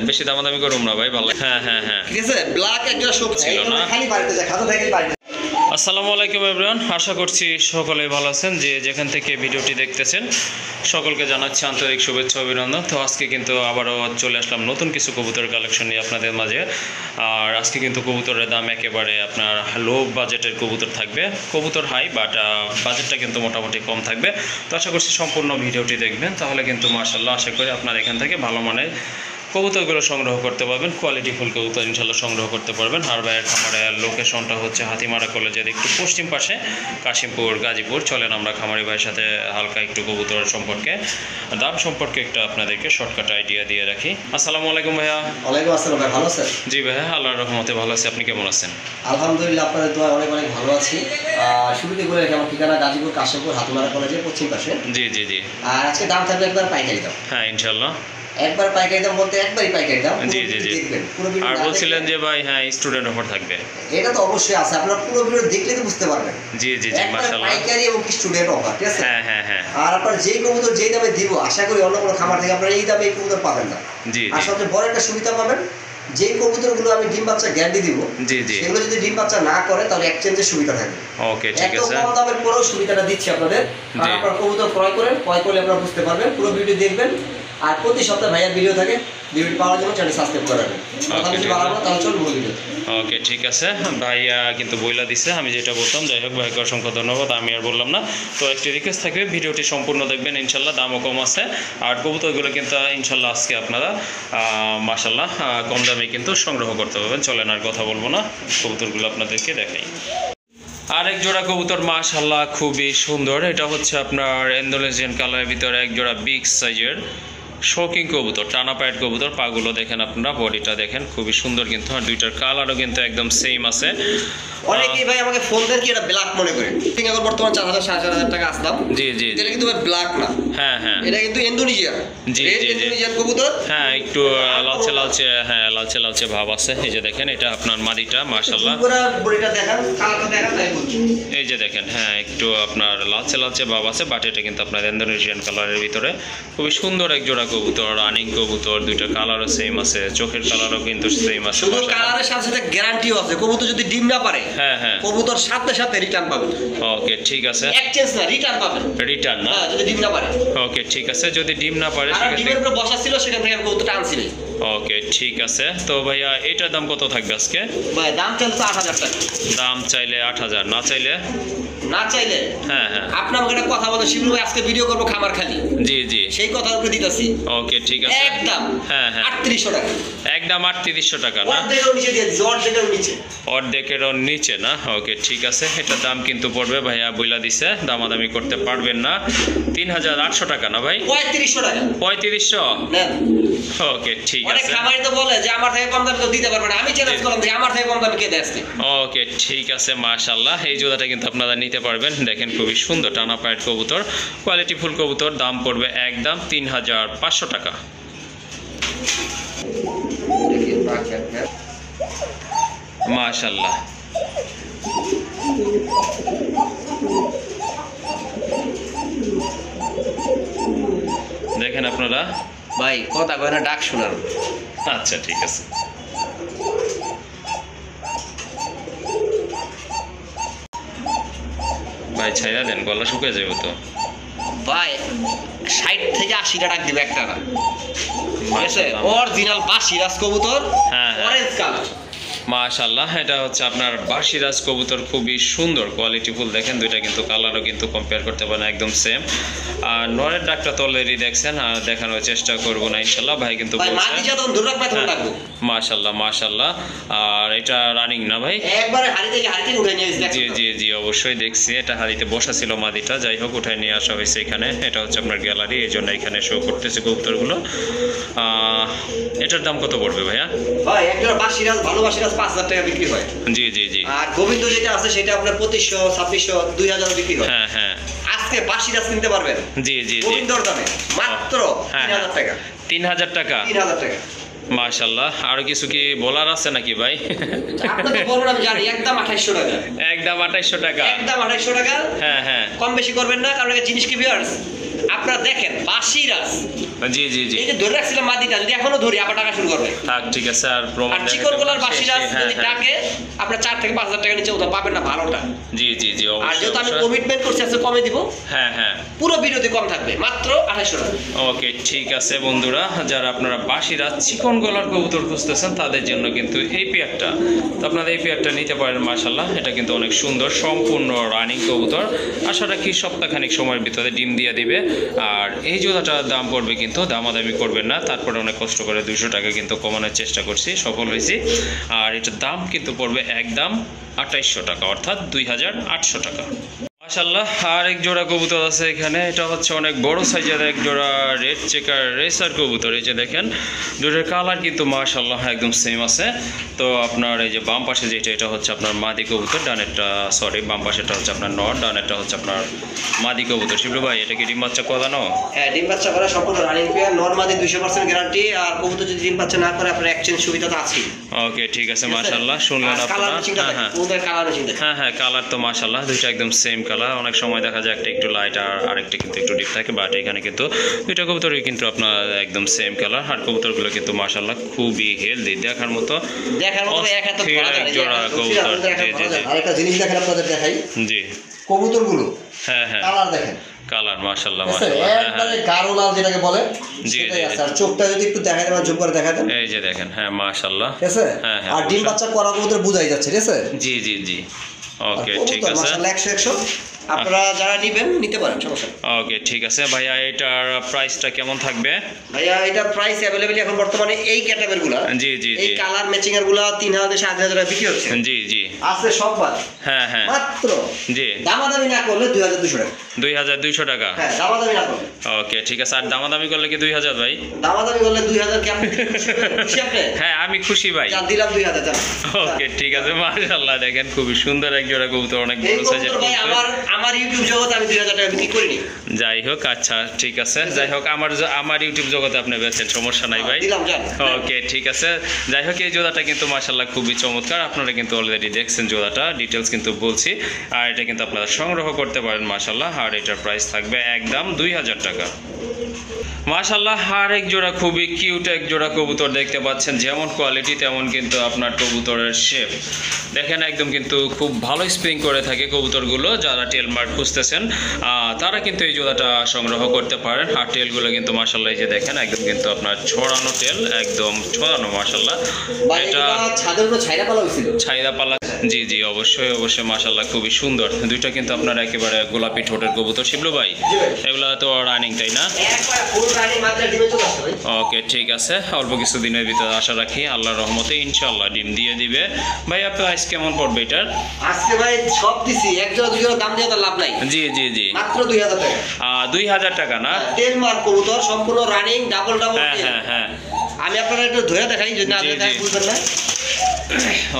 বেশি দামাদামি করুম না ভাই, ভালো। হ্যাঁ হ্যাঁ হ্যাঁ, ঠিক আছে। ব্ল্যাক একটা শোক ছিল না। খালি বাড়িতে যায়, খাতা থেকে বাড়িতে। আসসালামু আলাইকুম এভরিওয়ান, আশা করছি সকলেই ভালো আছেন। যে যেখান থেকে ভিডিওটি দেখতেছেন সকলকে জানাচ্ছি আন্তরিক শুভেচ্ছা অভিনন্দন। তো আজকে কিন্তু আবারও চলে আসলাম নতুন কিছু কবুতর কালেকশন নিয়ে আপনাদের মাঝে। আর আজকে কিন্তু কবুতরের দাম একেবারে আপনার লো বাজেটের কবুতর থাকবে, কবুতর হাই বাট বাজেটটা কিন্তু মোটামুটি কম থাকবে। তো আশা করছি সম্পূর্ণ ভিডিওটি দেখবেন, তাহলে কিন্তু মাশাআল্লাহ আশা করি আপনার এখান থেকে ভালো মানের কবুতরগুলো সংগ্রহ করতে পারবেন, কোয়ালিটি ফুল কবুতর ইনশাল্লাহ সংগ্রহ করতে পারবেন। আর ভাইয়ের খামারের লোকেশনটা হচ্ছে হাতিমারা কলেজের একটু পশ্চিম পাশে, কাশিমপুর গাজীপুর। চলেন আমরা খামারি ভাইয়ের সাথে হালকা একটু কবুতর সম্পর্কে, দাম সম্পর্কে একটু আপনাদেরকে শর্টকাট আইডিয়া দিয়ে রাখি। আসসালামু আলাইকুম ভাইয়া। ওয়ালাইকুম আসসালাম ভাই, ভালো আছেন? জি ভাইয়া, আল্লাহর রহমতে ভালো আছি, আপনি কেমন আছেন? আলহামদুলিল্লাহ, আপনাদের দোয়া অনেক অনেক ভালো আছি। শুরুতে বলে রাখি, আমার ঠিকানা গাজীপুর কাশিমপুর হাতিমারা কলেজের পশ্চিম পাশে। জি জি জি। আর আজকে দাম থাকবে একবার পাইকারি দাম। হ্যাঁ ইনশাল্লাহ। একবার পাইকারি দাম বলতে একবারই পাইকারি দাম। জি জি জি। আর বলছিলেন যে ভাই হ্যাঁ স্টুডেন্ট অফার থাকবে, এটা তো অবশ্যই আছে, আপনারা পুরো ভিডিও দেখলে তো বুঝতে পারবেন। জি জি জি মাশাআল্লাহ। পাইকারি এবং স্টুডেন্ট অফার, ঠিক আছে? হ্যাঁ হ্যাঁ হ্যাঁ। আর আপনার যেই কবুতর যেই দামে দিব, আশা করি অন্য কোনো খামার থেকে আপনারা এই দামে এই কবুতর পাবেন না। জি আর জি। সবচেয়ে বড় একটা সুবিধা পাবেন, যে কবুতরগুলো আমি ডিম বাচ্চা গ্যারান্টি দিব, জি জি। সেগুলো যদি ডিম বাচ্চা না করে তাহলে এক্সচেঞ্জের সুবিধা থাকবে। ওকে ঠিক আছে। এত কম দামের পরেও সুবিধাটা দিচ্ছি আপনাদের। আর আপনারা কবুতর ক্রয় করেন, ক্রয় করলে আপনারা বুঝতে পারবেন, পুরো ভিডিও দেখবেন। আর প্রতি সপ্তাহে ভাইয়ার ভিডিও থাকে, ভিডিও পাওয়ার জন্য চ্যানেল সাবস্ক্রাইব করে রাখবেন। তাহলে চলুন মূল ভিডিও। ওকে ঠিক আছে, ভাইয়া কিন্তু বইলা দিছে আমি যেটা বলতাম। যাই হোক ভাইকে অসংখ্য ধন্যবাদ, আমি আর বললাম না। তো একটি রিকোয়েস্ট থাকবে, ভিডিওটি সম্পূর্ণ দেখবেন, ইনশাল্লাহ দামও কম আছে। আর কবুতরগুলো কিন্তু ইনশাল্লাহ আজকে আপনারা মাশাল্লাহ কম দামে কিন্তু সংগ্রহ করতে পারবেন। চলেন আর কথা বলবো না, কবুতরগুলো আপনাদেরকে দেখাই। আরেক জোড়া কবুতর মাশাল্লাহ খুবই সুন্দর। এটা হচ্ছে আপনার ইন্দোনেশিয়ান কালারের ভিতরে এক জোড়া বিগ সাইজের শৌকিং কবুতর, টানা পায়ের কবুতর। পাগুলো দেখেন আপনারা, বডিটা দেখেন খুবই সুন্দর কিন্তু। আর দুইটার কালারও কিন্তু একদম সেম আছে। অনেকেই ভাই আমাকে ফোন দেন কি এটা ব্ল্যাক মনে করে, ঠিক আছে? বর্তমান 4000 4500 টাকা আসলাম। জি জি। এটা কিন্তু ভাই ব্ল্যাক না। হ্যাঁ হ্যাঁ। এটা কিন্তু ইন্দোনেশিয়া। জি জি জি। ইন্দোনেশিয়ান কবুতর। হ্যাঁ একটু লালচে লালচে, হ্যাঁ লালচে লালচে ভাব আছে। এই যে দেখেন, এটা আপনার মাদিটা মাশাআল্লাহ। পুরো বডিটা দেখান, কালারটা দেখান, তাই বলছি। এই যে দেখেন, হ্যাঁ একটু আপনার লালচে লালচে ভাব আছে, বাট এটা কিন্তু আপনার ইন্দোনেশিয়ান কালারের ভিতরে খুবই সুন্দর এক জোড়া কবুতর, রানিং কবুতর। দুইটা কালারও সেম আছে, চোখের কালারও কিন্তু সেম আছে। শুধু কালারের সাথে সাথে গ্যারান্টিও আছে, কবুতর যদি ডিম না পারে, হ্যাঁ হ্যাঁ, কবুতর সাথে সাথে রিটার্ন পাবেন। ওকে ঠিক আছে। এক্সচেঞ্জ না, রিটার্ন পাবেন। রিটার্ন না? হ্যাঁ, যদি ডিম না পারে। ওকে ঠিক আছে, যদি ডিম না পারে আর সেক্ষেত্রে ডিমের উপরে বসা ছিল, সেখান থেকে আমি কবুতরটা আনছিলাম। ওকে ঠিক আছে। তো ভাইয়া এটার দাম কত থাকবে আজকে? ভাই দাম চাইলে তো 8000 টাকা। দাম চাইলে 8000, না চাইলে? না চাইলে হ্যাঁ হ্যাঁ। আপনি আমাকে একটা কথা বলেন, শিবলু ভাই আজকে ভিডিও করবো খামার খালি। জি জি। সেই কথার উপরে দিতেছি। ওকে ঠিক আছে। একদম হ্যাঁ হ্যাঁ 3800 টাকা। একদম 3800 টাকা না? অর্ধেকেরও নিচে দিয়ে দিচ্ছি, অর্ধেকেরও নিচে। অর্ধেকেরও নিচে না? ওকে ঠিক আছে। এটার দাম কিন্তু পড়বে, ভাইয়া বইলা দিছে, দামাদামি করতে পারবেন না। 3800 টাকা না ভাই? 3500 টাকা। 3500? নেন। ওকে ঠিক অনেক আছে। খামারি তো বলে যে আমার থেকে কম দামে কেউ দিতে পারবে না। আমি চ্যালেঞ্জ করলাম যে আমার থেকে কম দামে কে দেয় আজকে। ওকে ঠিক আছে মাশাআল্লাহ। এই জোড়াটা কিন্তু আপনারা নিতে পারবেন। দেখেন খুবই সুন্দর টানা পায়ের কবুতর, কোয়ালিটি ফুল কবুতর। দাম পড়বে একদম 3500 টাকা। মাশাআল্লাহ। দেখেন আপনারা ভাই কথা কয় না, ডাক শোনার। আচ্ছা ঠিক আছে। ভাই ছাইরা দেন, গলা শুকিয়ে যাবে তো। ভাই 60 থেকে 80 টাকা দিবে একটা না, ঠিক আছে? অরিজিনাল বাসিরাজ কবুতর, হ্যাঁ অরেঞ্জ কালার। মাশাআল্লাহ। এটা হচ্ছে আপনার বাসিরাজ কবুতর, খুবই সুন্দর কোয়ালিটি ফুল। দেখেন দুইটা কিন্তু কালারও কিন্তু কম্পেয়ার করতে পারেন, একদম সেম। আর নরের ডাকটা তো অলরেডি দেখছেন, আর দেখানোর চেষ্টা করবো না ইনশাল্লাহ। ভাই কিন্তু মাশাআল্লাহ মাশাআল্লাহ। আর এটা রানিং না ভাই? একবারে হাড়ি থেকে হাড়ি থেকে উঠে নিয়ে এসেছি। জি জি জি অবশ্যই দেখছি, এটা হাড়িতে বসা ছিল মাদিটা। যাই হোক উঠায় নিয়ে আসা হয়েছে এখানে। এটা হচ্ছে আপনার গ্যালারি, এই জন্য এখানে শো করতেছে কবুতরগুলো। এটার দাম কত পড়বে ভাইয়া? ভাই একটা বাসিরাজ, ভালো বাসিরাজ 5000 টাকা বিক্রি হয়। জি জি জি। আর গোবিন্দ যেটা আছে সেটা আপনার 2500 2600 2000 বিক্রি হয়। হ্যাঁ হ্যাঁ। আজকে বাসিরাজ কিনতে পারবেন জি জি জি গোবিন্দর দামে মাত্র 3000 টাকা। 3000 টাকা? 3000 টাকা। মাশাআল্লাহ। আর কিছু কি বলার আছে নাকি ভাই? আপনি তো বলবেন, আমি জানি। একদম 2800 টাকা। একদম 2800 টাকা? একদম 2800 টাকা। হ্যাঁ হ্যাঁ। কম বেশি করবেন না, কারণ জিনিস কি ভিউয়ার্স আপনারা দেখেন বাসিরাজ জি জি জি এই যে ধরে রাখছিলাম মাদিটা যদি এখনো ধরি আবার টাকা শুরু করবে থাক ঠিক আছে আর প্রমাণ আর চিকন গলার বাসিরাজ হ্যাঁ, যদি হ্যাঁ। ডাকে আপনার 4 থেকে 5,000 টাকা নিচে ওটা পাবেন না ভালোটা। জি জি জি আর অবশ্যই যেহেতু আমি অবশ্যই। কমিটমেন্ট করছি আজকে কমে দিব, হ্যাঁ হ্যাঁ পুরো ভিডিওতে কম থাকবে মাত্র 2800 টাকা। ওকে ঠিক আছে বন্ধুরা, যারা আপনারা বাসিরা চিকন গলার কবুতর খুঁজতেছেন তাদের জন্য কিন্তু এই পেয়ারটা, তো আপনারা এই পেয়ারটা নিতে পারেন। মাশাআল্লাহ এটা কিন্তু অনেক সুন্দর সম্পূর্ণ রানিং কবুতর, আশা রাখি সপ্তাহখানিক সময়ের ভিতরে ডিম দিয়ে দিবে। আর এই জোড়াটার দাম পড়বে কিন্তু দামাদামি করবেন না, তারপরে অনেক কষ্ট করে 200 টাকা কিন্তু কমানোর চেষ্টা করছি, সফল হয়েছি। আর এটার দাম কিন্তু পড়বে একদম 2800 টাকা, অর্থাৎ 2800 টাকা। মাশাআল্লাহ আর এক জোড়া কবুতর আছে এখানে, এটা হচ্ছে অনেক বড় সাইজের এক জোড়া রেড চেকার রেসার কবুতর। এই যে দেখেন দুটোর কালার কিন্তু মাশাআল্লাহ একদম সেম আছে। তো আপনার এই যে বাম পাশে যেটা, এটা হচ্ছে আপনার মাদি কবুতর, ডানেরটা সরি বাম পাশেটা হচ্ছে আপনার নর, ডানেরটা হচ্ছে আপনার মাদি কবুতর। শিবলু ভাই এটা কি ডিম বাচ্চা করানো? হ্যাঁ ডিম বাচ্চা করা সম্পূর্ণ রানিং পেয়ার, নরমাদি 200% গ্যারান্টি। আর কবুতর যদি ডিম বাচ্চা না করে আপনার এক্সচেঞ্জ সুবিধা তো আছে। ওকে ঠিক আছে মাশাআল্লাহ, শুনলেন কালার আপনারা। ম্যাচিংটা হ্যাঁ হ্যাঁ ওদের কালার ম্যাচিংটা হ্যাঁ হ্যাঁ কালার তো মাশাআল্লাহ দুইটা একদম সেম কালার। অনেক সময় দেখা যায় একটা একটু লাইট আর আরেকটা কিন্তু একটু ডিপ থাকে, বাট এখানে কিন্তু দুইটা কবুতরই কিন্তু আপনার একদম সেম কালার। আর কবুতরগুলো কিন্তু মাশাআল্লাহ খুবই হেলদি, দেখার মতো এক হাতে অস্থির ধরা যায় এক জোড়া কবুতর। জি জি জি আরেকটা জিনিস দেখেন আপনাদের দেখাই, জি কবুতরগুলো হ্যাঁ হ্যাঁ কালার দেখেন, কালার মাশাআল্লাহ ঠিক আছে? মাশাআল্লাহ হ্যাঁ একবারে হ্যাঁ গাঢ় লাল যেটাকে বলে জি, সেটাই জি, আছে। জি। আর চোখটা যদি একটু দেখাই দেন, জুম করে দেখাই দেন, এই যে দেখেন হ্যাঁ মাশাআল্লাহ ঠিক আছে? হ্যাঁ, হ্যাঁ, আর ডিম অবশ্যই। বাচ্চা করা কবুতর বোঝাই যাচ্ছে, ঠিক আছে? জি জি জি আর ওকে ঠিক কবুতর আছে মাশাআল্লাহ 100 আপনারা যারা নেবেন নিতে পারেন, সমস্যা নেই। ওকে ঠিক আছে ভাইয়া, এটার প্রাইসটা কেমন থাকবে? ভাইয়া এটা প্রাইস অ্যাভেলেবল এখন বর্তমানে এই ক্যাটাগরিগুলো, জি জি এই জি কালার ম্যাচিং এর গুলো 3,000 7,000 টাকা বিক্রি হচ্ছে। জি জি আছে সব বাদ হ্যাঁ হ্যাঁ মাত্র জি দামাদামি না করলে 2,200 টাকা। 2200 টাকা। হ্যাঁ দামাদামি না করলে, ওকে ঠিক আছে, আর দামাদামি করলে কি 2000 ভাই? দামাদামি করলে 2,000 কি আপনি খুশি? আপনি হ্যাঁ আমি খুশি ভাই। জান দিলাম 2,000 জান। ওকে ঠিক আছে মাশাআল্লাহ, দেখেন খুবই সুন্দর এক জোড়া কবুতর, অনেক এই বড় সাইজের কবুতর ভাই কবুতর। আমার ইউটিউব জগতে আমি 2,000 টাকা বিক্রি করিনি। যাই হোক আচ্ছা ঠিক আছে, যাই হোক আমার ইউটিউব জগতে আপনি বেচেন, সমস্যা নাই ভাই। দিলাম জান। ওকে ঠিক আছে, যাই হোক এই জোড়াটা কিন্তু মাশাআল্লাহ খুবই চমৎকার, আপনারা কিন্তু অলরেডি দেখছেন জোড়াটা, ডিটেলস কিন্তু বলছি। আর এটা কিন্তু আপনারা সংগ্রহ করতে পারেন মাশাআল্লাহ। আর এটার প্রাইস থাকবে একদম 2000 টাকা। মাশাআল্লাহ আর এক জোড়া খুবই কিউট এক জোড়া কবুতর দেখতে পাচ্ছেন, যেমন কোয়ালিটি তেমন কিন্তু আপনার কবুতরের শেপ দেখেন, একদম কিন্তু খুব ভালো স্প্রিং করে থাকে কবুতরগুলো। যারা টেল মার্ক খুঁজতেছেন তারা কিন্তু এই জোড়াটা সংগ্রহ করতে পারেন। আর টেলগুলো কিন্তু মাশাআল্লাহ এই যে দেখেন একদম কিন্তু আপনার ছড়ানো টেল, একদম ছড়ানো মাশাআল্লাহ। ভাই এটা এটা ছাদের উপর ছাইরা পালা হইছিল। ছাইদা পালা, জি জি অবশ্যই অবশ্যই মাশাআল্লাহ খুবই সুন্দর। দুইটা কিন্তু আপনার একেবারে গোলাপি ঠোঁটের কবুতর। শিবলু ভাই জি ভাই। এগুলা তো রানিং তাই না? একবার ফুল রানি মাত্রা ডিমে চলে আসছে ভাই। ওকে ঠিক আছে, অল্প কিছু দিনের ভিতরে আশা রাখি আল্লাহর রহমতে ইনশাআল্লাহ ডিম দিয়ে দিবে। ভাইয়া প্রাইস কেমন পড়বে এটার? আজকে ভাই সব দিছি, এক জোড়া দুই জোড়া দাম দিয়ে তো লাভ নাই, জি জি জি মাত্র 2,000 টাকা। 2000 টাকা না? 10 মার্ক কবুতর সম্পূর্ণ রানিং ডাবল হ্যাঁ হ্যাঁ হ্যাঁ আমি আপনারা একটু ধরে দেখাই, যদি না জি, দেখাই জি। বুঝবেন না।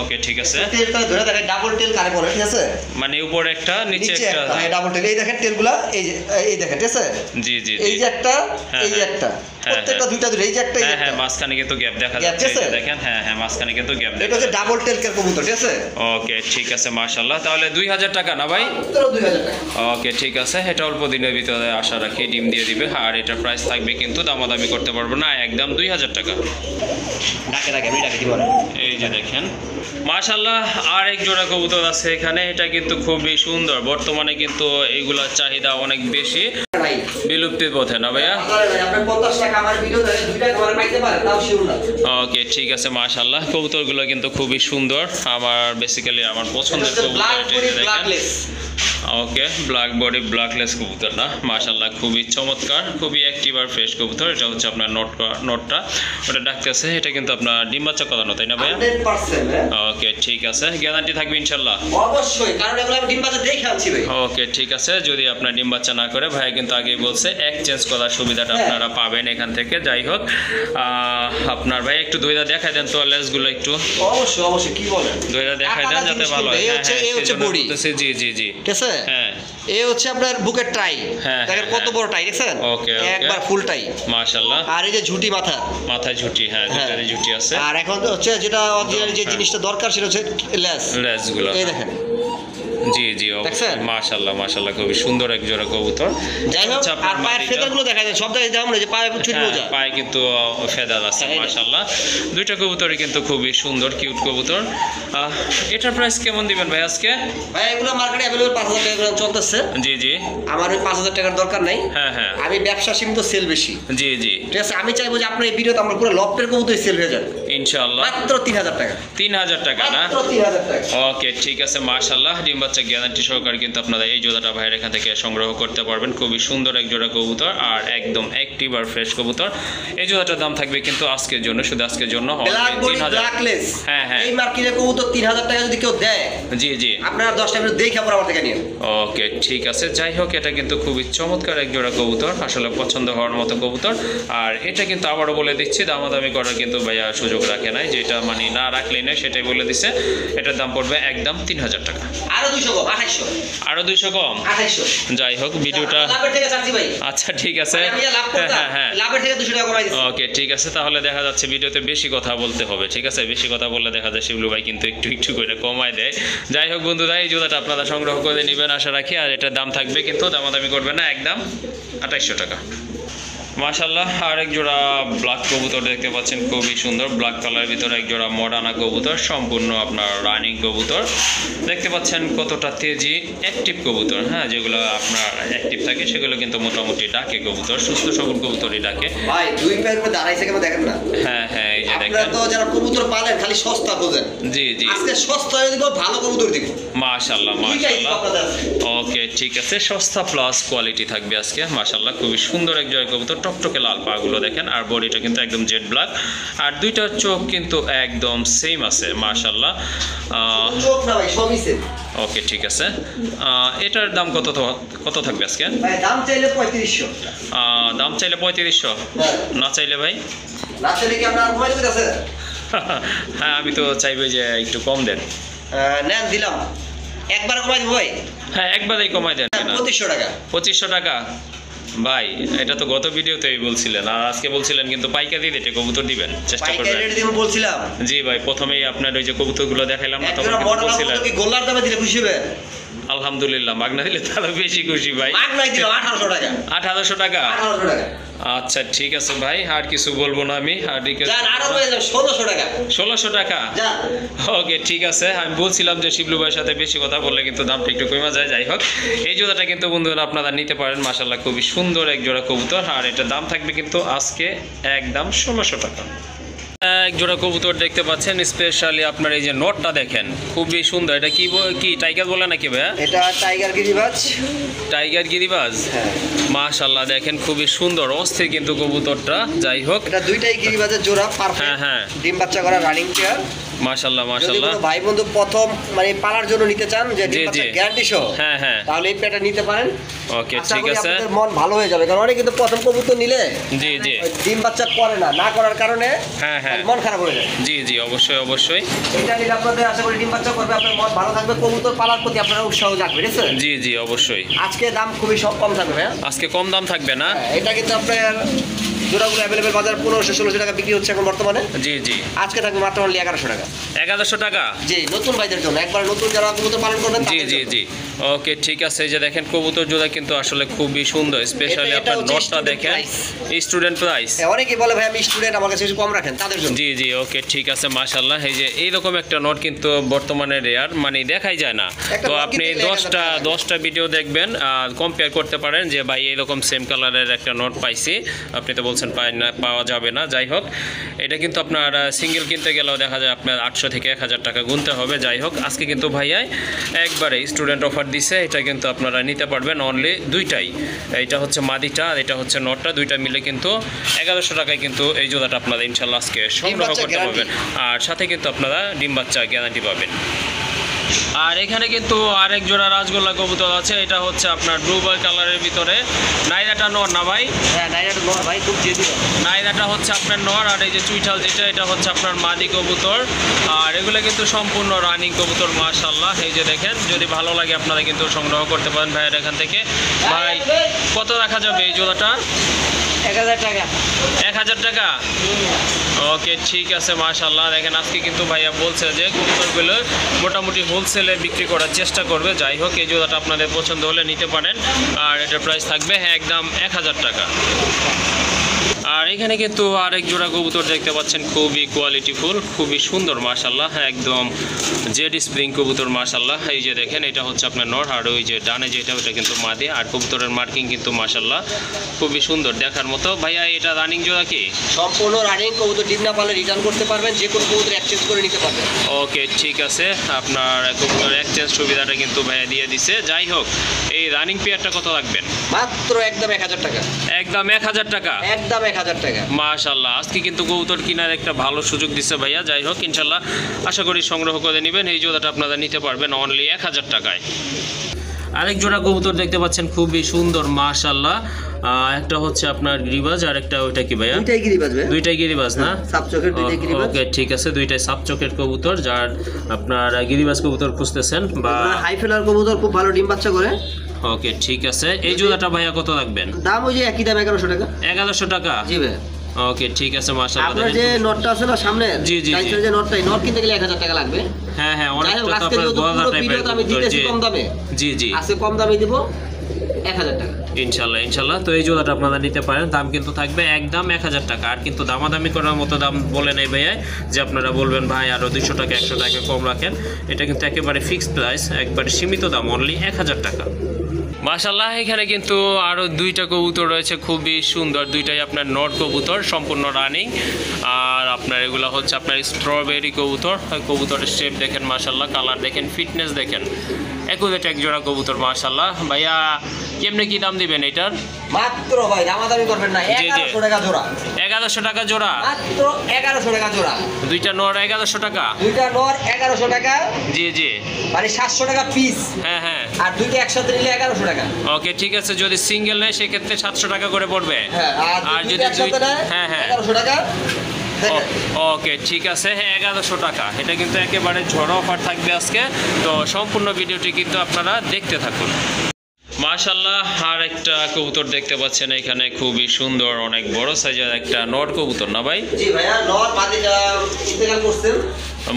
ওকে ঠিক আছে, টেলটা ধরে দেখাই, ডাবল টেল কারে পড়ে, ঠিক আছে? মানে উপরে একটা নিচে নিচে একটা। একটা, হ্যাঁ ডাবল টেল। এই দেখেন টেলগুলা, এই যে এই দেখেন, ঠিক আছে? জি জি এই জি যে একটা, হ্যাঁ, এই যে হ্যাঁ। একটা, হ্যাঁ, প্রত্যেকটা হ্যাঁ। দুইটা দুইটা, এই যে একটা, এই যে হ্যাঁ হ্যাঁ একটা। মাঝখানে কিন্তু গ্যাপ দেখা Gap যাচ্ছে, এই যে গেছে? দেখেন হ্যাঁ হ্যাঁ মাঝখানে কিন্তু গ্যাপ এটা দেখা হচ্ছে যাচ্ছে। ডাবল টেল কের কবুতর, ঠিক আছে? ওকে ঠিক আছে মাশাআল্লাহ, তাহলে 2000 টাকা না ভাই? মাত্র 2,000 টাকা। ওকে ঠিক আছে, এটা অল্প দিনের ভিতরে আশা রাখি ডিম দিয়ে দিবে। আর এটার প্রাইস থাকবে কিন্তু দামাদামি করতে পারবো না, একদম 2000 টাকা। ডাকে ডাকে আমি ডাকে দিব না। এই যে দেখেন মাশাআল্লাহ আর এক জোড়া কবুতর আছে এখানে, এটা কিন্তু খুবই সুন্দর। বর্তমানে কিন্তু এইগুলার চাহিদা অনেক বেশি, ভাই বিলুপ্তির পথে না ভাইয়া? আপনারা ভাই আপনি 50 টাকা আমার ভিডিও দেখে 2 টাকা আমার পাইতে পারেন, তাও শিওর না। ওকে ঠিক আছে মাশাআল্লাহ, কবুতরগুলো কিন্তু খুবই সুন্দর, আমার বেসিক্যালি আমার পছন্দের কবুতর ব্ল্যাক এটা, বডি এই যে দেখেন। ব্ল্যাকলেস। ওকে ব্ল্যাক বডি ব্ল্যাকলেস কবুতর না, মাশাআল্লাহ খুবই চমৎকার, খুবই অ্যাক্টিভ আর ফ্রেশ কবুতর। এটা হচ্ছে আপনার নোটটা ওটা ডাকতেছে, এটা কিন্তু আপনার ডিম বাচ্চা করানো তাই না ভাইয়া? 100% হ্যাঁ। ওকে ঠিক আছে, গ্যারান্টি থাকবে ইনশাআল্লাহ? অবশ্যই, কারণ এগুলো আমি ডিম বাচ্চা দেখে আনছি ভাই। ওকে ঠিক আছে, যদি আপনার ডিম বাচ্চা না করে, ভাইয়া কিন্তু আগেই বলছে এক্সচেঞ্জ করার সুবিধাটা হ্যাঁ। আপনারা পাবেন এখান থেকে। যাই হোক আপনার ভাই একটু দইটা দেখাই দেন তো, লেসগুলো একটু অবশ্যই অবশ্যই, কি বলেন? দইটা দেখাই দেন যাতে ভালো হয়। এই হ্যাঁ হচ্ছে হ্যাঁ এই হচ্ছে সেজন্য বডি, বলতেছি, জি জি জি ঠিক আছে? হ্যাঁ এই হচ্ছে আপনার বুকের টাই, হ্যাঁ, দেখেন হ্যাঁ, কত হ্যাঁ। বড় টাই, দেখছেন? ওকে, ওকে। একবার ফুল টাই। মাশাআল্লাহ, আর এই যে ঝুটি মাথা, মাথায় ঝুটি, হ্যাঁ দুটারই ঝুটি আছে। আর এখন তো হচ্ছে যেটা অরিজিনাল যে হ্যাঁ। জিনিসটা দরকার সেটা হচ্ছে লেস, লেসগুলো এই দেখেন জি জি দেখছেন? মাশাআল্লাহ মাশাআল্লাহ খুবই সুন্দর এক জোড়া কবুতর। যাই হোক, আচ্ছা, আপনার আর পায়ের মাদিটা? ফেদারগুলো দেখা যায় সব জায়গায় যেমন, এই যে পায়ে চুরি হ্যাঁ, মোজা। পায়ে কিন্তু ফেদার আছে হ্যাঁ, মাশাআল্লাহ। দুইটা কবুতরই কিন্তু খুবই সুন্দর কিউট কবুতর। এটার প্রাইস কেমন দিবেন ভাই আজকে? ভাই এগুলো মার্কেটে অ্যাভেলেবল 5000 টাকা করে চলতেছে। জি জি আমার ওই 5000 টাকার দরকার নাই। হ্যাঁ হ্যাঁ আমি ব্যবসা সীমিত, সেল বেশি। জি জি ঠিক আছে, আমি চাইবো যে আপনার এই ভিডিওতে আমার পুরো লফটের কবুতরই সেল হয়ে যাবে ইনশাআল্লাহ। মাত্র 3000 টাকা। 3000 টাকা না? মাত্র 3000 টাকা। ওকে ঠিক আছে মাশাআল্লাহ। ডিম বাচ্চা গ্যারান্টি সহকারে কিন্তু আপনারা এই জোড়াটা ভাইয়ের এখান থেকে সংগ্রহ করতে পারবেন। খুবই সুন্দর এক জোড়া কবুতর আর একদম অ্যাক্টিভ আর ফ্রেশ কবুতর। এই জোড়াটার দাম থাকবে কিন্তু আজকের জন্য, শুধু আজকের জন্য ব্ল্যাক বডি 3000। ব্ল্যাকলেস। হ্যাঁ হ্যাঁ এই মার্কেটে কবুতর 3000 টাকা যদি কেউ দেয়, জি জি আপনারা 10টা মিনিট দেখে পর আমার থেকে নিন। ওকে ঠিক আছে। যাই হোক, এটা কিন্তু খুবই চমৎকার এক জোড়া কবুতর, আসলে পছন্দ হওয়ার মতো কবুতর। আর এটা কিন্তু আবারও বলে দিচ্ছি, দামাদামি করার কিন্তু ভাইয়া সুযোগ রাখে নাই, যেটা মানে না রাখলেই নয় সেটাই বলে দিচ্ছে। এটার দাম পড়বে একদম 3000 টাকা। আরো 200 কম, 2800। আরো 200 কম? 2800। যাই হোক, ভিডিওটা লাভের থেকে চাচ্ছি ভাই। আচ্ছা ঠিক আছে। আমি লাভ করতাম, হ্যাঁ হ্যাঁ লাভের থেকে 200 টাকা কমাই দিচ্ছি। ওকে ঠিক আছে। তাহলে দেখা যাচ্ছে ভিডিওতে বেশি কথা বলতে হবে, ঠিক আছে? বেশি কথা বললে দেখা যায় শিবলু ভাই কিন্তু একটু একটু করে কমায় দেয়। যাই হোক বন্ধুরা, এই জোড়াটা আপনারা সংগ্রহ করে নেবেন আশা রাখি। আর এটার দাম থাকবে কিন্তু দামাদামি করবে না, একদম 2800 টাকা। মাশাআল্লাহ, আরেক জোড়া ব্ল্যাক কবুতর দেখতে পাচ্ছেন, খুবই সুন্দর ব্ল্যাক কালারের ভিতরে এক জোড়া মডানা কবুতর, সম্পূর্ণ আপনার রানিং কবুতর। দেখতে পাচ্ছেন কতটা তেজি, অ্যাক্টিভ কবুতর। হ্যাঁ, যেগুলো আপনার অ্যাক্টিভ থাকে সেগুলো কিন্তু মোটামুটি ডাকে কবুতর, সুস্থ সবল কবুতরই ডাকে। ভাই দুই পায়ের উপর দাঁড়াইছে কেন দেখেন না? হ্যাঁ হ্যাঁ এই যে আপনারা দেখেন। তো যারা কবুতর পালেন খালি সস্তা খোঁজেন, জি জি আজকে সস্তা হয়ে দিব, ভালো কবুতর দিব। মাশাআল্লাহ দুইটাই দিব মাশাআল্লাহ। আপনাদের আজকে। ওকে ঠিক আছে, সস্তা প্লাস কোয়ালিটি থাকবে আজকে। মাশাআল্লাহ, খুবই সুন্দর এক জোড়া কবুতর, টকটকে লাল পাগুলো দেখেন, আর বডিটা কিন্তু একদম জেড ব্ল্যাক, আর দুইটা চোখ কিন্তু একদম সেম আছে মাশাআল্লাহ। চোখ না ভাই, সবই সেম। ওকে ঠিক আছে। এটার দাম কত থাকবে আজকে? ভাই দাম চাইলে 3500। দাম চাইলে 3500, হ্যাঁ। না চাইলে ভাই? না চাইলে কি আপনার মোবাইল আছে? হ্যাঁ, আমি তো চাইবো যে একটু কম দেন। নেন, দিলাম। একবার কমাই দিব ভাই। হ্যাঁ, একবারেই কমাই দেন না। 2500 টাকা। 2500 টাকা ভাই? এটা তো গত ভিডিওতেই বলছিলেন, আর আজকে বলছিলেন কিন্তু পাইকারি রেটে কবুতর দিবেন, চেষ্টা পাইকারি করবেন। রেটে দিব বলছিলাম। জি ভাই, প্রথমেই আপনার ওই যে কবুতরগুলো দেখাইলাম না, তখন একজোড়া কিন্তু বড় বলছিলেন। কবুতর কি গোল্লার দামে দিলে খুশি হবে? আলহামদুলিল্লাহ, মাগনা দিলে তাহলে বেশি খুশি ভাই। মাগনাই দিলাম 1800 টাকা। 1800 টাকা? 1800 টাকা। আচ্ছা ঠিক আছে ভাই, আর কিছু বলবো না আমি। আর যান, আরো বলে দিলাম 1600 টাকা। 1600 টাকা? যান। ওকে ঠিক আছে। আমি বলছিলাম যে শিবলু ভাইয়ের সাথে বেশি কথা বললে কিন্তু দামটা একটু কমে যায়। যাই হোক, এই জোড়াটা কিন্তু বন্ধুরা আপনারা নিতে পারেন। মাশাআল্লাহ, খুবই সুন্দর এক জোড়া কবুতর, আর এটার দাম থাকবে কিন্তু আজকে একদম 1600 টাকা। এক জোড়া কবুতর দেখতে পাচ্ছেন, স্পেশালি আপনার এই যে নটটা দেখেন, খুবই সুন্দর। এটা কি টাইগার বলে নাকি ভাইয়া? এটা টাইগার গিরিবাজ। টাইগার গিরিবাজ? হ্যাঁ। মাশাআল্লাহ, দেখেন খুবই সুন্দর, অস্থির কিন্তু কবুতরটা। যাই হোক, এটা দুইটাই গিরিবাজের জোড়া, পারফেক্ট। হ্যাঁ হ্যাঁ ডিম বাচ্চা করা রানিং পেয়ার। মাশাআল্লাহ যদি মাশাআল্লাহ। কোনো ভাই বন্ধু প্রথম মানে পালার জন্য নিতে চান, যে ডিম জি, বাচ্চা জি। গ্যারান্টি সহ, হ্যাঁ হ্যাঁ তাহলে এই পেয়ারটা নিতে পারেন। ওকে আশা ঠিক করি আছে। আপনাদের মন ভালো হয়ে যাবে, কারণ অনেকে কিন্তু প্রথম কবুতর নিলে জি জি ওই ডিম বাচ্চা করে না, না করার কারণে হ্যাঁ হ্যাঁ মন খারাপ হয়ে যায়। জি জি অবশ্যই অবশ্যই। এটা নিলে আপনাদের আশা করি ডিম বাচ্চা করবে, আপনার মন ভালো থাকবে, কবুতর পালার প্রতি আপনারা উৎসাহ জাগবে, ঠিক আছে? জি জি অবশ্যই। আজকে দাম খুবই কম থাকবে ভাইয়া। আজকে কম দাম থাকবে না? হ্যাঁ, এটা কিন্তু আপনার জোড়াগুলো অ্যাভেলেবেল বাজার 1500-1600 টাকা বিক্রি হচ্ছে এখন বর্তমানে। জি জি আজকে থাকবে মাত্র অনলি 1100 টাকা। 1100 টাকা? জি, নতুন ভাইদের জন্য, একবার নতুন যারা কবুতর পালন করবেন জি তাদের জি জন্য। জি ওকে ঠিক আছে। এই যে দেখেন কবুতর জোড়া কিন্তু আসলে খুবই সুন্দর, স্পেশালি এটা আপনার হচ্ছে নটটা student দেখেন, price। Student price. হ্যাঁ, অনেকেই বলে ভাই আমি স্টুডেন্ট, আমার কাছে একটু কম রাখেন, তাদের জন্য। জি জি ওকে ঠিক আছে মাশাআল্লাহ। এই যে এইরকম একটা নোট কিন্তু বর্তমানে রেয়ার, মানে দেখাই যায় না। একটা তো নোট আপনি কিনতে গেলে 10টা ভিডিও দেখবেন, কম্পেয়ার করতে পারেন যে ভাই এরকম সেম কালারের একটা নোট পাইছি, আপনি তো বলছেন পাওয়া যাবে না। যাই হোক, এটা কিন্তু আপনার সিঙ্গেল কিনতে গেলেও দেখা যায় আপনার 800 থেকে 1000 টাকা গুনতে হবে। যাই হোক, আজকে কিন্তু ভাইয়া একবারে স্টুডেন্ট অফার দিছে, এটা কিন্তু আপনারা নিতে পারবেন অনলি দুইটাই। এটা হচ্ছে মাদিটা আর এটা হচ্ছে নটটা, দুইটা মিলে কিন্তু 1100 টাকায় কিন্তু এই জোড়াটা আপনারা ইনশাল্লাহ আজকে সংগ্রহ বাচ্চা করতে পারবেন। আর সাথে কিন্তু আপনারা ডিম বাচ্চা গ্যারান্টি পাবেন। আর এখানে কিন্তু আরেক জোড়া রাজগোল্লা কবুতর আছে, এটা হচ্ছে আপনার ব্লু বয় কালারের ভিতরে। নাইরাটা নর না ভাই? হ্যাঁ, নাইরাটা নর ভাই, খুব জেদি। নাইরাটা হচ্ছে আপনার নর, আর এই যে চুইঠাল যেটা, এটা হচ্ছে আপনার মাদি কবুতর। আর এগুলো কিন্তু সম্পূর্ণ রানিং কবুতর মাশাআল্লাহ। এই যে দেখেন, যদি ভালো লাগে আপনারা কিন্তু সংগ্রহ করতে পারেন ভাইয়ের এখান থেকে। ভাই কত রাখা যাবে এই জোড়াটা? 1000 টাকা। 1000 টাকা? ওকে ঠিক আছে মাশাআল্লাহ। দেখেন আজকে কিন্তু ভাইয়া বলছে যে কবুতরগুলো মোটামুটি হোলসেলে বিক্রি করার চেষ্টা করবে। যাই হোক, এই জোড়াটা আপনাদের পছন্দ হলে নিতে পারেন। আর এটার প্রাইস থাকবে একদম 1000 টাকা। আর এখানে কিন্তু আরেক জোড়া কবুতর দেখতে পাচ্ছেন, খুবই কোয়ালিটিফুল, খুবই সুন্দর মাশাআল্লাহ, একদম জেড স্প্রিং কবুতর মাশাআল্লাহ। এই যে দেখেন এটা হচ্ছে আপনার নর, আর ওই যে ডানে যেটা ওটা কিন্তু মাদি। আর কবুতরের মার্কিং কিন্তু মাশাআল্লাহ খুবই সুন্দর দেখার মতো। ভাইয়া এটা রানিং জোড়া কি? সম্পূর্ণ রানিং। কবুতর ডিম না পারলে রিটার্ন করতে পারবেন, যে কোনো কবুতর এক্সচেঞ্জ করে নিতে পারবেন। ওকে ঠিক আছে, আপনার কবুতর এক্সচেঞ্জ সুবিধাটা কিন্তু ভাইয়া দিয়ে দিছে। যাই হোক, এই রানিং পেয়ারটা কত রাখবেন? মাত্র একদম 1000 টাকা। একদম 1000 টাকা। একদম 1000 টাকা। মাশাআল্লাহ, আজকে কিন্তু কবুতর কেনার একটা ভালো সুযোগ দিচ্ছে ভাইয়া। যাই হোক, ইনশাল্লাহ আশা করি সংগ্রহ করে নেবেন। এই জোড়াটা আপনারা নিতে পারবেন অনলি 1000 টাকায়। আরেক জোড়া কবুতর দেখতে পাচ্ছেন, খুবই সুন্দর মাশাআল্লাহ। একটা হচ্ছে আপনার গিরিবাজ, আর একটা ওইটা কি ভাইয়া? দুইটাই গিরিবাজ ভাই। দুইটাই গিরিবাজ না? সাপ চোখের দুইটাই গিরিবাজ। ওকে ঠিক আছে, দুইটাই সাপ চোখের কবুতর। যার আপনার গিরিবাজ কবুতর খুঁজতেছেন বা হাই ফেলার কবুতর, খুব ভালো ডিম বাচ্চা করে। ওকে ঠিক আছে, এই জোড়াটা ভাইয়া কত রাখবেন? দাম ওই যে একই দাম, 1100 টাকা। 1100 টাকা? জি ভাই। ওকে ঠিক আছে মাশাআল্লাহ। আপনার যে নটটা আছে না সামনে, জি জি টাইসের যে নটটা, এই নট কিনতে গেলে 1000 টাকা লাগবে। হ্যাঁ হ্যাঁ, অনেকটা তো আজকে আপনার যেহেতু গোয়াদা পুরো টাইপের ভিডিওতে আমি কবুতর। দিতেছি জি কম দামে। জি জি, আজকে কম দামে দিব 1000 টাকা। ইনশাল্লাহ ইনশাল্লাহ। তো এই জোড়াটা আপনারা নিতে পারেন, দাম কিন্তু থাকবে একদম 1000 টাকা। আর কিন্তু দামাদামি করার মতো দাম বলে নেই ভাইয়া, যে আপনারা বলবেন ভাই আরও 200 টাকা 100 টাকা কম রাখেন। এটা কিন্তু একেবারে ফিক্সড প্রাইস, একবারে সীমিত দাম, অনলি 1000 টাকা। মাশাআল্লাহ, এখানে কিন্তু আরও দুইটা কবুতর রয়েছে, খুবই সুন্দর। দুইটাই আপনার নর কবুতর, সম্পূর্ণ রানিং। আর আপনার এগুলো হচ্ছে আপনার স্ট্রবেরি কবুতর। কবুতরের শেপ দেখেন মাশাআল্লাহ, কালার দেখেন, ফিটনেস দেখেন, একুরেট এক জোড়া কবুতর মাশাআল্লাহ। ভাইয়া কেমনে কি দাম দিবেন এটার? মাত্র ভাই দামাদামি করবেন না, 1100 টাকা জোড়া। 1100 টাকা জোড়া? মাত্র 1100 টাকা জোড়া। দুইটা নর 1100 টাকা? দুইটা নর 1100 টাকা। জি জি, মানে 700 টাকা পিস। হ্যাঁ হ্যাঁ। আর দুইটা একসাথে নিলে 1100 টাকা। ওকে ঠিক আছে, যদি সিঙ্গেল নেয় সেক্ষেত্রে 700 টাকা করে পড়বে। হ্যাঁ, আর যদি একসাথে নেয় হ্যাঁ হ্যাঁ 1100 টাকা। দেখেন। ওকে ঠিক আছে, হ্যাঁ 1100 টাকা। এটা কিন্তু একেবারে ঝড় অফার থাকবে আজকে, তো সম্পূর্ণ ভিডিওটি কিন্তু আপনারা দেখতে থাকুন। মাশাআল্লাহ, আর একটা কবুতর দেখতে পাচ্ছেন এখানে, খুবই সুন্দর, অনেক বড় সাইজের একটা নর কবুতর না ভাই? জি ভাইয়া, নর মাদিটা ইন্তেকাল করছেন,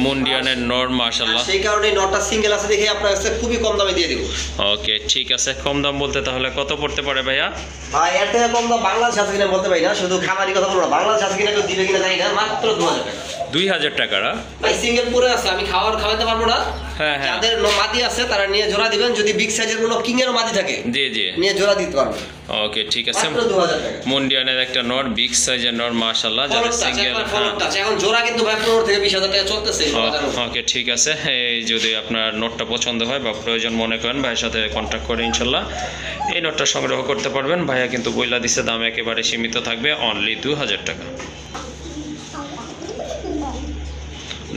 মুন্ডিয়ানের নর মাশাআল্লাহ। সেই কারণে নরটা সিঙ্গেল আছে দেখে আপনার কাছে খুবই কম দামে দিয়ে দিব। ওকে ঠিক আছে, কম দাম বলতে তাহলে কত পড়তে পারে ভাইয়া? ভাই এর থেকে কম দাম বাংলাদেশ আছে কিনা বলতে পারি না, শুধু খামারি কথা বলবো না, বাংলাদেশ আছে কিনা কেউ দিবে কিনা জানি না। মাত্র 2000 টাকা। 2000 টাকা? ভাই সিঙ্গেল পরে আছে, আমি খাওয়াতে পারবো না। হ্যাঁ হ্যাঁ, যাদের মাদি আছে তারা নিয়ে জোড়া দিবেন, যদি বিগ সাইজের কোনো কিং এর মাদি থাকে জি জি, নিয়ে জোড়া দিতে পারবেন। ওকে ঠিক আছে, মাত্র 2000 টাকা। মুন্ডিয়ানের একটা নর, বিগ সাইজের নর মাশাআল্লাহ। যারা সিঙ্গেল, এখন জোড়া কিন্তু ভাই 15 থেকে 20000 টাকা চলতেছে। ওকে ঠিক আছে, এই যদি আপনার নোটটা পছন্দ হয় বা প্রয়োজন মনে করেন, ভাইয়ের সাথে কন্ট্যাক্ট করে ইনশাল্লাহ এই নোটটা সংগ্রহ করতে পারবেন। ভাইয়া কিন্তু বইলা দিচ্ছে দাম একেবারে সীমিত থাকবে, অনলি 2000 টাকা।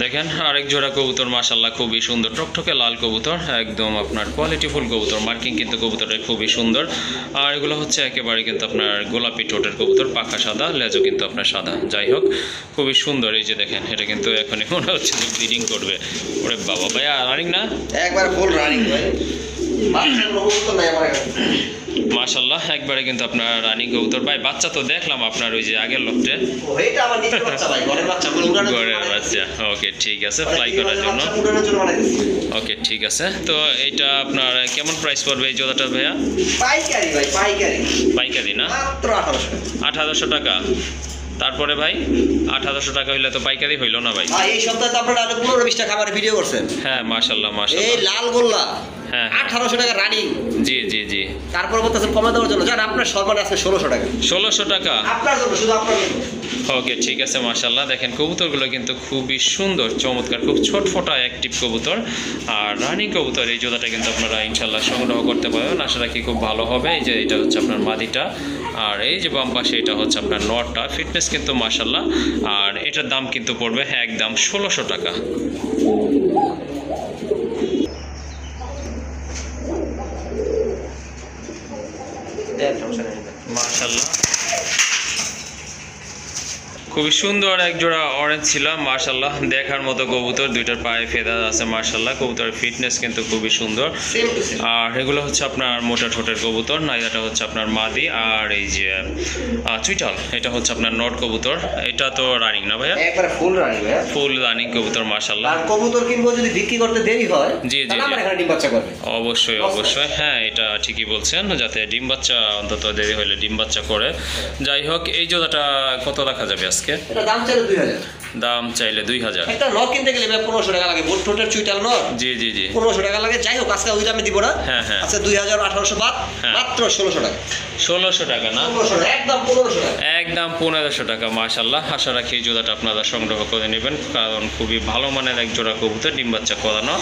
দেখেন আরেক জোড়া কবুতর মাশাআল্লাহ, খুবই সুন্দর, টকটকে লাল কবুতর, একদম আপনার কোয়ালিটিফুল কবুতর। মার্কিং কিন্তু কবুতরের খুবই সুন্দর। আর এগুলো হচ্ছে একেবারে কিন্তু আপনার গোলাপি ঠোঁটের কবুতর, পাখা সাদা, লেজও কিন্তু আপনার সাদা। যাই হোক, খুবই সুন্দর। এই যে দেখেন, এটা কিন্তু এখনই মনে হচ্ছে যে ব্রিডিং করবে। ওরে বাবা, ভাইয়া রানিং না? একবার ফুল রানিং ভাই, বাচ্চার নবুত নাই আমার কাছে। মাশাআল্লাহ, একবারে কিন্তু আপনার রানিং কবুতর। ভাই বাচ্চা তো দেখলাম আপনার ওই যে আগের লফটে। এটা আমার নিজের বাচ্চা ভাই, ঘরের বাচ্চা, ঘরের বাচ্চা। ওকে ঠিক আছে, ফ্লাই করার জন্য। ওকে ঠিক আছে, তো এইটা আপনার কেমন প্রাইস পড়বে এই জোড়াটা ভাইয়া? পাইকারি ভাই, পাইকারি। পাইকারি না? মাত্র 1800 টাকা। তারপরে ভাই 1800 টাকা হইলে তো পাইকারি হইলো না ভাই? ভাই এই সপ্তাহে তো আপনারা 15-20 টাকা খাবারের ভিডিও করছেন। হ্যাঁ মাশাআল্লাহ এই মাশাআল্লাহ। লাল গোল্লা হ্যাঁ 1800 টাকা রানিং। জি জি জি। তারপর বলতেছেন কমে দেওয়ার জন্য, জান আপনার সম্মান আছে 1600 টাকা। 1600 টাকা আপনার জন্য, শুধু আপনার জন্য। ওকে ঠিক আছে মাশাআল্লাহ। দেখেন কবুতরগুলো কিন্তু খুবই সুন্দর, চমৎকার, খুব ছোটফোটা অ্যাক্টিভ কবুতর। আর রানিং কবুতর এই জোড়াটা কিন্তু আপনারা ইনশাল্লাহ সংগ্রহ করতে পারবেন, আশা রাখি খুব ভালো হবে। এই যে এটা হচ্ছে আপনার মাদিটা, আর এই যে বাম পাশে এটা হচ্ছে আপনার নরটা। ফিটনেস কিন্তু মাশাআল্লাহ। আর এটার দাম কিন্তু পড়বে একদম 1600 টাকা। মাশাআল্লাহ, খুবই সুন্দর এক জোড়া অরেঞ্জ ছিল মাশাআল্লাহ, দেখার মতো কবুতর, দুইটার পায়ে ফেদার আছে মাশাআল্লাহ। কবুতরের ফিটনেস কিন্তু খুবই সুন্দর। Same to same. আর এগুলো হচ্ছে আপনার মোটা ঠোঁটের কবুতর, নাইদাটা হচ্ছে আপনার মাদি, আর এই যে চুইটাল এটা হচ্ছে আপনার নট কবুতর। এটা তো রানিং না ভাইয়া? একবারে ফুল রানিং ভাইয়া, ফুল রানিং কবুতর মাশাআল্লাহ। আর কবুতর কিনবো যদি বিক্রি করতে দেরি হয় জি, জি, তাহলে জি। আমার এখানে ডিম বাচ্চা করবে। অবশ্যই অবশ্যই, হ্যাঁ এটা ঠিকই বলছেন, যাতে ডিম বাচ্চা অন্তত দেরি হলে ডিম বাচ্চা করে। যাই হোক, এই জোড়াটা কত রাখা যাবে আজকে? এটা দাম চাইলে 2000। দাম চাইলে 2000। একটা নর কিনতে গেলে ভাই 1500 টাকা লাগে, বোট ঠোঁটের চুইটাল নর। জি জি জি। 1500 টাকা লাগে। যাই হোক আজকে ওই দামে দিব না। হ্যাঁ, হ্যাঁ। আচ্ছা 2000 1800 বাদ, হ্যাঁ। মাত্র 1600 টাকা। 1600 টাকা না? 1500 টাকা, একদম 1500 টাকা। একদম 1500 টাকা মাশাআল্লাহ। আশা রাখি এই জোড়াটা আপনারা সংগ্রহ করে নেবেন, কারণ খুবই ভালো মানের এক জোড়া কবুতর, ডিম বাচ্চা করানো।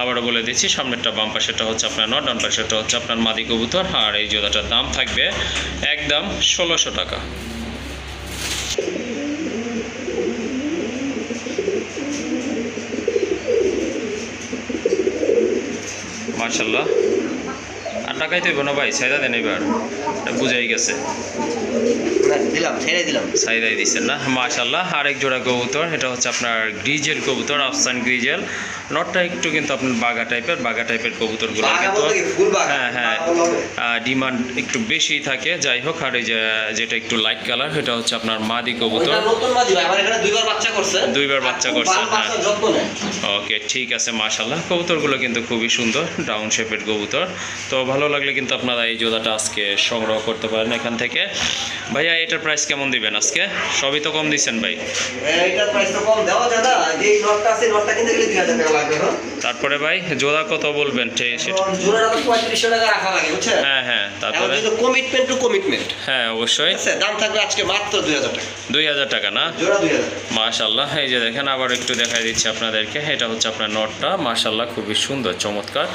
আবারও বলে দিচ্ছি, সামনেরটা বাম পাশেরটা হচ্ছে আপনার নট, ডান পাশেরটা হচ্ছে আপনার মাদি কবুতর। আর এই জোড়াটার দাম থাকবে একদম 1600 টাকা। মাশাআল্লাহ। আর টাকাই তো না ভাই, সাইদা দেন এবার, বুঝাই গেছে। না, দিলাম, ছেড়ে দিলাম। সাইদাই দিচ্ছেন না? মাশাআল্লাহ। আরেক জোড়া কবুতর, এটা হচ্ছে আপনার গ্রিজেল কবুতর, আফসান গ্রিজেল। নটটা একটু কিন্তু আপনার বাঘা টাইপের কবুতরগুলো বাঘা কিন্তু, বলতে কি ফুল বাঘা? হ্যাঁ হ্যাঁ, বাঘা বলতে? ডিমান্ড একটু বেশি থাকে। যাই হোক, আর এই যেটা একটু লাইট কালার, এটা হচ্ছে আপনার মাদি কবুতর। ওইটা নতুন মাদি ভাই, আমার এখানে দুইবার বাচ্চা করছে। দুইবার বাচ্চা আর খুব করছে, ভালো হ্যাঁ। বাচ্চার যত্ন নেয়। ওকে, ঠিক আছে মাশাআল্লাহ। কবুতরগুলো কিন্তু খুবই সুন্দর, ডাউন শেপের কবুতর। তো ভালো লাগলে কিন্তু আপনারা এই জোড়াটা আজকে সংগ্রহ করতে পারেন এখান থেকে। ভাইয়া এটার প্রাইস কেমন দিবেন আজকে? সবই তো কম দিচ্ছেন ভাই। এইটার প্রাইস তো কম দেওয়া যায় না, যে নটটা আছে নটটা কিনতে গেলে 2000 টাকা লাগবে। হ্যাঁ, তারপরে ভাই জোড়া কত বলবেন সেটা? জোড়াটা তো 3500 টাকা রাখা লাগে, বুঝছেন? হ্যাঁ হ্যাঁ, এখন তারপরে? কিন্তু কমিটমেন্ট টু কমিটমেন্ট। হ্যাঁ অবশ্যই। ঠিক আছে, দাম থাকবে আজকে মাত্র 2000 টাকা। 2000 টাকা না? জোড়া 2000। মাশাআল্লাহ। এই যে দেখেন, আবার একটু দেখাই দিচ্ছি আপনাদেরকে। এটা হচ্ছে আপনার নটটা মাশাআল্লাহ, খুবই সুন্দর চমৎকার।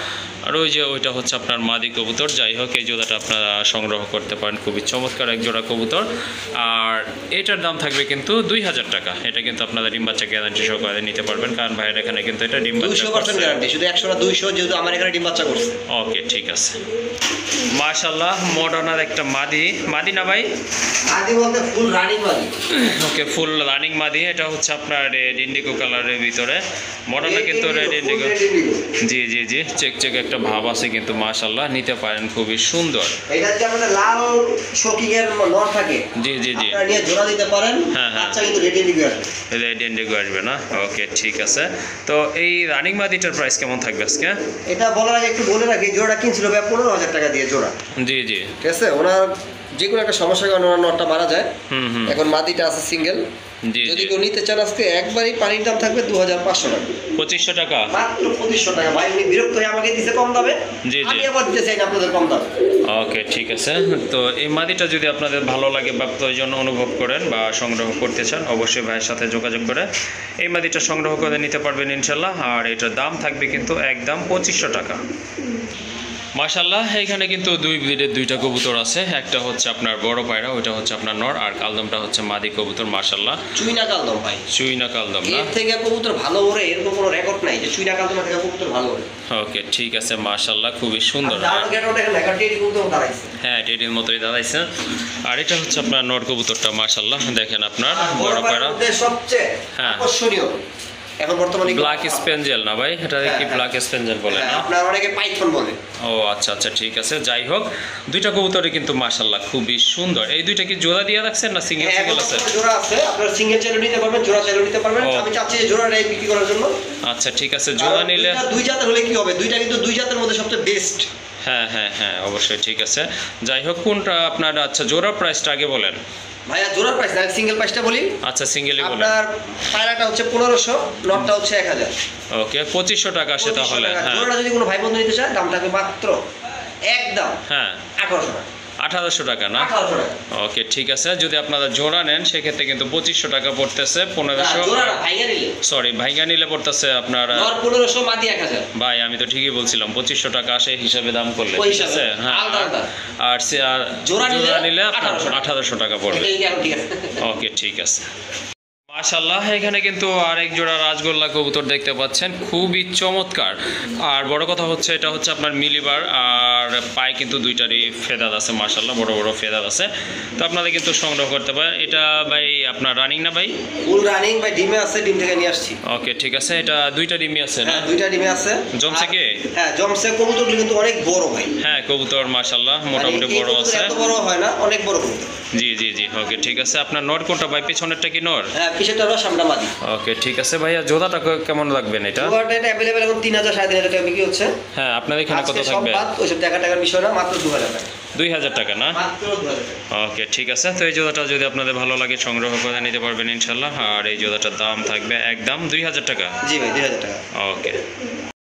আর ওই যে ওইটা হচ্ছে আপনার মাদি কবুতর। যাই হোক, এই জোড়াটা আপনারা সংগ্রহ করতে পারেন, খুবই চমৎকার এক জোড়া কবুতর। আর এটার দাম থাকবে কিন্তু 2000 টাকা। এটা কিন্তু আপনারা ডিম বাচ্চা গ্যারান্টি সহকারে নিতে পারবেন, কারণ ভাইয়ের এখানে কিন্তু এটা ডিম বাচ্চা 200% গ্যারান্টি, শুধু 100 না 200, যেহেতু আমার এখানে ডিম বাচ্চা করছে। ওকে, ঠিক আছে মাশাআল্লাহ। মডার্নার একটা মাদি না ভাই? মাদি বলতে ফুল রানিং মাদি। ওকে, ফুল রানিং মাদি। এটা হচ্ছে আপনার রেড ইন্ডিগো কালারের ভিতরে। মডার্না কিন্তু রেড ইন্ডিগো। জি জি জি, চেক একটা ভাব আছে কিন্তু মাশাআল্লাহ, নিতে পারেন, খুবই সুন্দর। এটা যে আমাদের লাল শোকিং এর নর থাকে, জি জি জি, আপনারা নিয়ে জোড়া দিতে পারেন। হ্যাঁ, হ্যাঁ। আচ্ছা, কিন্তু রেড ইন্ডিগো আসবে। রেড ইন্ডিগো আসবে না? ওকে, ঠিক আছে। তো এই রানিং মাদিটার প্রাইস কেমন থাকবে আজকে? এটা বলার আগে একটু বলে রাখি, জোড়া কিনছিল ভাই 15000 টাকা দিয়ে জোড়া। জি জি, ঠিক আছে, ওনার যে কোনো একটা সমস্যার কারণে ওনার নটটা মারা যায়। হুম হুম, এখন মাদিটা আছে সিঙ্গেল। জি যদি জি। কেউ নিতে চান আজকে একবারই পানির দাম থাকবে 2500 টাকা। 2500 টাকা? মাত্র 2500 টাকা। ভাই উনি বিরক্ত হয়ে আমাকে দিতে কম দামে, জি, জি। আমি আবার দিতে চাই না আপনাদের কম দামে। ওকে, ঠিক আছে। তো এই মাদিটা যদি আপনাদের ভালো লাগে বা প্রয়োজন অনুভব করেন বা সংগ্রহ করতে চান, অবশ্যই ভাইয়ের সাথে যোগাযোগ করে এই মাদিটা সংগ্রহ করে নিতে পারবেন ইনশাল্লাহ। আর এটার দাম থাকবে কিন্তু একদম 2500 টাকা। মাশাআল্লাহ। এখানে কিন্তু দুই ব্রিডের দুইটা কবুতর আছে। একটা হচ্ছে আপনার বড় পায়রা, ওইটা হচ্ছে আপনার নর, আর কালদমটা হচ্ছে মাদি কবুতর মাশাআল্লাহ। চুইনা কালদম ভাই, চুইনা কালদম না? এর থেকে কবুতর ভালো ওরে এরকম কোনো রেকর্ড নাই যে চুইনা কালদম থেকে কবুতর ভালো ওরে। ওকে, ঠিক আছে মাশাআল্লাহ, খুবই সুন্দর। দাঁড়ানো গেটও দেখেন, একটা টেডি কবুতর দাঁড়াইছে। হ্যাঁ, টেডির মতোই দাঁড়াইছে। আর এটা হচ্ছে আপনার নর কবুতরটা মাশাআল্লাহ, দেখেন আপনার আর বড় পায়রা। পায়রার মধ্যে সবচেয়ে হ্যাঁ। আকর্ষণীয় এখন বর্তমানে ব্ল্যাক স্পেঞ্জেল না ভাই? এটা কি ব্ল্যাক স্পেঞ্জেল বলে না? আপনার অনেকে পাইথন বলে। ও আচ্ছা আচ্ছা, ঠিক আছে। যাই হোক, দুইটা কবুতরই কিন্তু মাশাআল্লাহ খুবই সুন্দর। এই দুইটা কি জোড়া দিয়ে রাখছেন না সিঙ্গেল হ্যাঁ, সিঙ্গেল এখন আছে? জোড়া আছে, আপনার সিঙ্গেল চাইলে নিতে পারবেন, জোড়া চাইলে নিতে পারবেন। ও। আমি চাচ্ছি যে জোড়াটাই বিক্রি করার জন্য। আচ্ছা, ঠিক আছে। জোড়া নিলে দুই জাতের হলে কি হবে, দুইটা কিন্তু দুই জাতের মধ্যে সবচেয়ে বেস্ট। হ্যাঁ হ্যাঁ হ্যাঁ, অবশ্যই, ঠিক আছে। যাই হোক, কোনটা আপনার, আচ্ছা জোড়া প্রাইসটা আগে বলেন। ভাইয়া জোড়ার প্রাইস না, সিঙ্গেল প্রাইসটা বলি। আচ্ছা, সিঙ্গেলই বলেন। আপনার পায়রাটা হচ্ছে 1500, নটটা হচ্ছে 1000। ওকে, 2500 টাকা আসে তাহলে। 2500 টাকা। হ্যাঁ জোড়াটা যদি কোনো ভাই বন্ধু নিতে চায়, দাম থাকবে মাত্র একদম হ্যাঁ, 1800 টাকা। 1800 টাকা না? 1800 টাকা। ওকে, ঠিক আছে। যদি আপনারা জোড়া নেন সেক্ষেত্রে কিন্তু 2500 টাকা পড়তেছে। 1500, জোড়াটা ভাইয়া নিলে, সরি ভাইঙ্গা নিলে পড়তেছে আপনার, নর 1500, মাদি 1000। ভাই আমি তো ঠিকই বলছিলাম 2500 টাকা আসে হিসাবে দাম করলে, ওই ঠিক আছে? হিসাবে, হ্যাঁ। আলাদা আলাদা। আর জোড়া নিলে নিলে আপনার 1800 1800 টাকা পড়বে। এটাই কি এখন ঠিক আছে? ওকে, ঠিক আছে মাশাআল্লাহ, এখানে কিন্তু আরেক জোড়া রাজগোল্লা কবুতর দেখতে পাচ্ছেন, খুবই চমৎকার। আর বড় কথা হচ্ছে এটা হচ্ছে আপনার মিলিবার, আর পায়ে কিন্তু দুইটারই ফেদার আছে, মাশাআল্লাহ বড় বড় ফেদার আছে। তো আপনাদের কিন্তু সংগ্রহ করতে পারেন। এটা ভাই আপনার রানিং না ভাই? ফুল রানিং ভাই, ডিমে আছে, ডিম থেকে নিয়ে আসছি। ওকে ঠিক আছে, এটা দুইটা ডিমই আছে না? হ্যাঁ, দুইটা ডিমে আছে। জমছে কি? হ্যাঁ জমছে। কবুতরগুলো কিন্তু অনেক বড় ভাই। হ্যাঁ কবুতর মাশাআল্লাহ মোটামুটি বড় আছে। এত বড় হয় না, অনেক বড় কবুতর। জি জি জি, ওকে ঠিক আছে। আপনার নর কোনটা ভাই? পিছনেরটা কি নর? হ্যাঁ, পিছেরটা হলো সামনে মাদি। ওকে ঠিক আছে ভাইয়া, জোড়াটা কেমন লাগবেন এটা? জোড়াটা এটা अवेलेबल এখন 3000 3500 টাকা বিক্রি হচ্ছে। হ্যাঁ আপনাদের এখানে কত আজকে সব থাকবে? বাদ ওইসব টাকার বিষয় না, মাত্র 2000 টাকা। 2000 টাকা না? মাত্র 2000 টাকা। ওকে ঠিক আছে। তো এই জোড়াটা যদি আপনাদের ভালো লাগে সংগ্রহ করে নিতে পারবেন ইনশাল্লাহ। আর এই জোড়াটার দাম থাকবে একদম 2000 টাকা। জি ভাই, 2000 টাকা। ওকে।